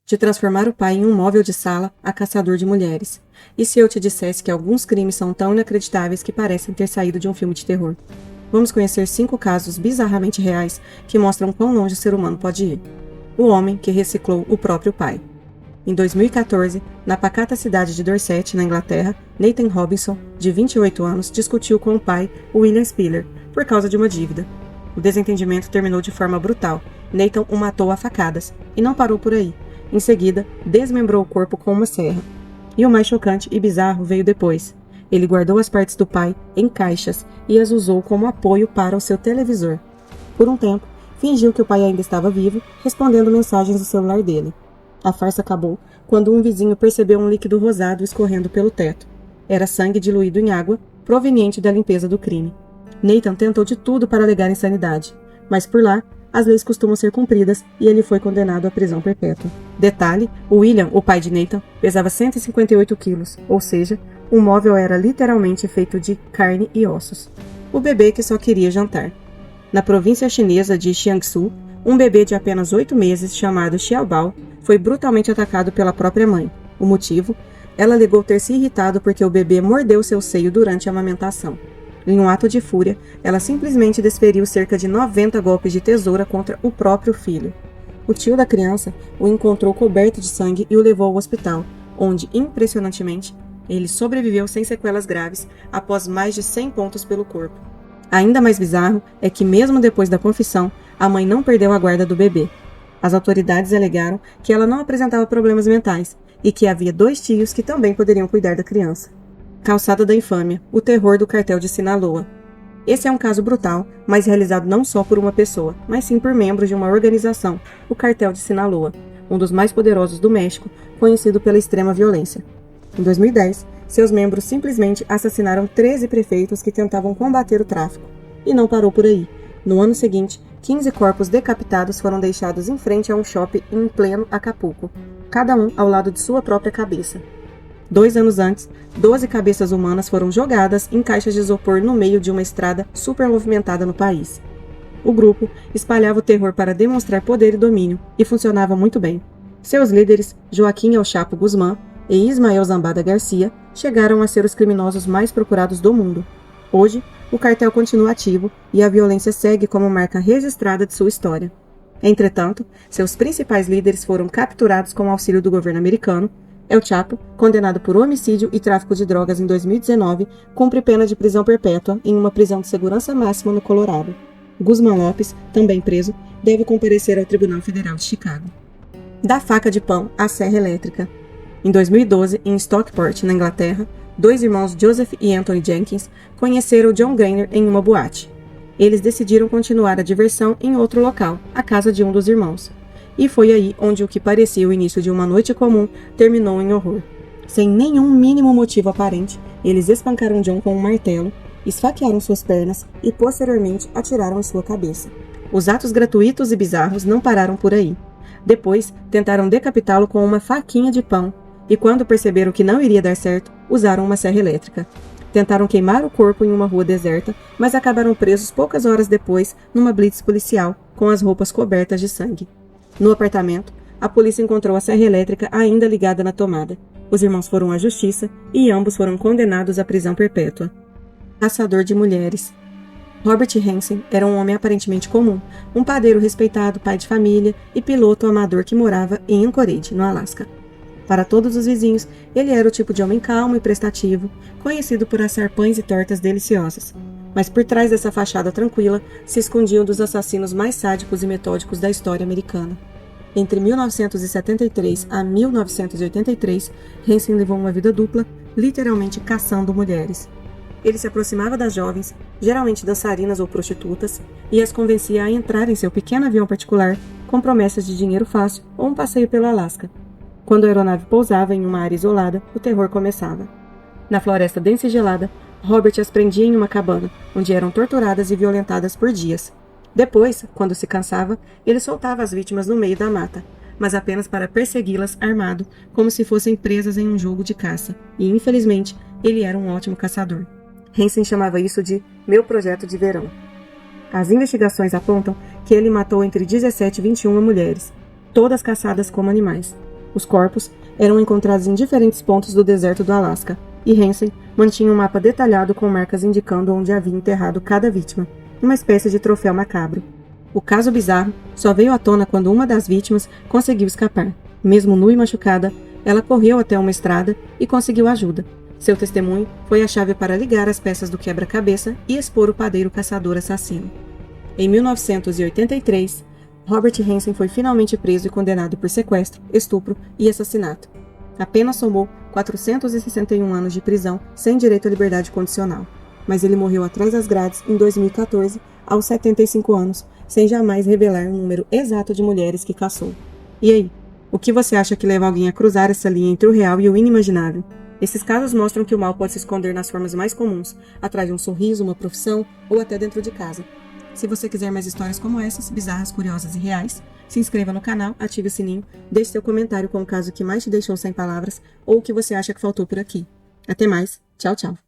de transformar o pai em um móvel de sala a caçador de mulheres. E se eu te dissesse que alguns crimes são tão inacreditáveis que parecem ter saído de um filme de terror? Vamos conhecer 5 casos bizarramente reais que mostram quão longe o ser humano pode ir. O homem que reciclou o próprio pai. Em 2014, na pacata cidade de Dorset, na Inglaterra, Nathan Robinson, de 28 anos, discutiu com o pai, William Spiller, por causa de uma dívida. O desentendimento terminou de forma brutal. Nathan o matou a facadas, e não parou por aí. Em seguida, desmembrou o corpo com uma serra. E o mais chocante e bizarro veio depois. Ele guardou as partes do pai em caixas e as usou como apoio para o seu televisor. Por um tempo, fingiu que o pai ainda estava vivo, respondendo mensagens do celular dele. A farsa acabou quando um vizinho percebeu um líquido rosado escorrendo pelo teto. Era sangue diluído em água, proveniente da limpeza do crime. Nathan tentou de tudo para alegar insanidade, mas por lá, as leis costumam ser cumpridas e ele foi condenado à prisão perpétua. Detalhe, o William, o pai de Nathan, pesava 158 quilos, ou seja, o móvel era literalmente feito de carne e ossos. O bebê que só queria jantar. Na província chinesa de Jiangsu, um bebê de apenas 8 meses, chamado Xiaobao, foi brutalmente atacado pela própria mãe. O motivo? Ela alegou ter se irritado porque o bebê mordeu seu seio durante a amamentação. Em um ato de fúria, ela simplesmente desferiu cerca de 90 golpes de tesoura contra o próprio filho. O tio da criança o encontrou coberto de sangue e o levou ao hospital, onde, impressionantemente, ele sobreviveu sem sequelas graves após mais de 100 pontos pelo corpo. Ainda mais bizarro é que, mesmo depois da confissão, a mãe não perdeu a guarda do bebê. As autoridades alegaram que ela não apresentava problemas mentais e que havia 2 tios que também poderiam cuidar da criança. Calçada da Infâmia, o terror do cartel de Sinaloa. Esse é um caso brutal, mas realizado não só por uma pessoa, mas sim por membros de uma organização, o Cartel de Sinaloa, um dos mais poderosos do México, conhecido pela extrema violência. Em 2010, seus membros simplesmente assassinaram 13 prefeitos que tentavam combater o tráfico. E não parou por aí. No ano seguinte, 15 corpos decapitados foram deixados em frente a um shopping em pleno Acapulco, cada um ao lado de sua própria cabeça. 2 anos antes, 12 cabeças humanas foram jogadas em caixas de isopor no meio de uma estrada super movimentada no país. O grupo espalhava o terror para demonstrar poder e domínio, e funcionava muito bem. Seus líderes, Joaquim El Chapo Guzmán e Ismael Zambada Garcia, chegaram a ser os criminosos mais procurados do mundo. Hoje, o cartel continua ativo e a violência segue como marca registrada de sua história. Entretanto, seus principais líderes foram capturados com o auxílio do governo americano. El Chapo, condenado por homicídio e tráfico de drogas em 2019, cumpre pena de prisão perpétua em uma prisão de segurança máxima no Colorado. Guzmán Lopes, também preso, deve comparecer ao Tribunal Federal de Chicago. Da faca de pão à serra elétrica. Em 2012, em Stockport, na Inglaterra, 2 irmãos Joseph e Anthony Jenkins conheceram John Grainer em uma boate. Eles decidiram continuar a diversão em outro local, a casa de um dos irmãos. E foi aí onde o que parecia o início de uma noite comum terminou em horror. Sem nenhum mínimo motivo aparente, eles espancaram John com um martelo, esfaquearam suas pernas e posteriormente atiraram em sua cabeça. Os atos gratuitos e bizarros não pararam por aí. Depois, tentaram decapitá-lo com uma faquinha de pão, e quando perceberam que não iria dar certo, usaram uma serra elétrica. Tentaram queimar o corpo em uma rua deserta, mas acabaram presos poucas horas depois numa blitz policial, com as roupas cobertas de sangue. No apartamento, a polícia encontrou a serra elétrica ainda ligada na tomada. Os irmãos foram à justiça e ambos foram condenados à prisão perpétua. Caçador de mulheres. Robert Hansen era um homem aparentemente comum, um padeiro respeitado, pai de família e piloto amador que morava em Anchorage, no Alasca. Para todos os vizinhos, ele era o tipo de homem calmo e prestativo, conhecido por assar pães e tortas deliciosas. Mas por trás dessa fachada tranquila se escondiam um dos assassinos mais sádicos e metódicos da história americana. Entre 1973 a 1983, Hansen levou uma vida dupla, literalmente caçando mulheres. Ele se aproximava das jovens, geralmente dançarinas ou prostitutas, e as convencia a entrar em seu pequeno avião particular com promessas de dinheiro fácil ou um passeio pelo Alasca. Quando a aeronave pousava em uma área isolada, o terror começava. Na floresta densa e gelada, Robert as prendia em uma cabana, onde eram torturadas e violentadas por dias. Depois, quando se cansava, ele soltava as vítimas no meio da mata, mas apenas para persegui-las armado, como se fossem presas em um jogo de caça, e infelizmente, ele era um ótimo caçador. Hansen chamava isso de "meu projeto de verão". As investigações apontam que ele matou entre 17 e 21 mulheres, todas caçadas como animais. Os corpos eram encontrados em diferentes pontos do deserto do Alasca, e Hansen mantinha um mapa detalhado com marcas indicando onde havia enterrado cada vítima, uma espécie de troféu macabro. O caso bizarro só veio à tona quando uma das vítimas conseguiu escapar. Mesmo nua e machucada, ela correu até uma estrada e conseguiu ajuda. Seu testemunho foi a chave para ligar as peças do quebra-cabeça e expor o padeiro caçador assassino. Em 1983, Robert Hansen foi finalmente preso e condenado por sequestro, estupro e assassinato. A pena somou 461 anos de prisão sem direito à liberdade condicional, mas ele morreu atrás das grades em 2014, aos 75 anos, sem jamais revelar um número exato de mulheres que caçou. E aí, o que você acha que leva alguém a cruzar essa linha entre o real e o inimaginável? Esses casos mostram que o mal pode se esconder nas formas mais comuns, atrás de um sorriso, uma profissão ou até dentro de casa. Se você quiser mais histórias como essas, bizarras, curiosas e reais, se inscreva no canal, ative o sininho, deixe seu comentário com o caso que mais te deixou sem palavras ou o que você acha que faltou por aqui. Até mais, tchau, tchau.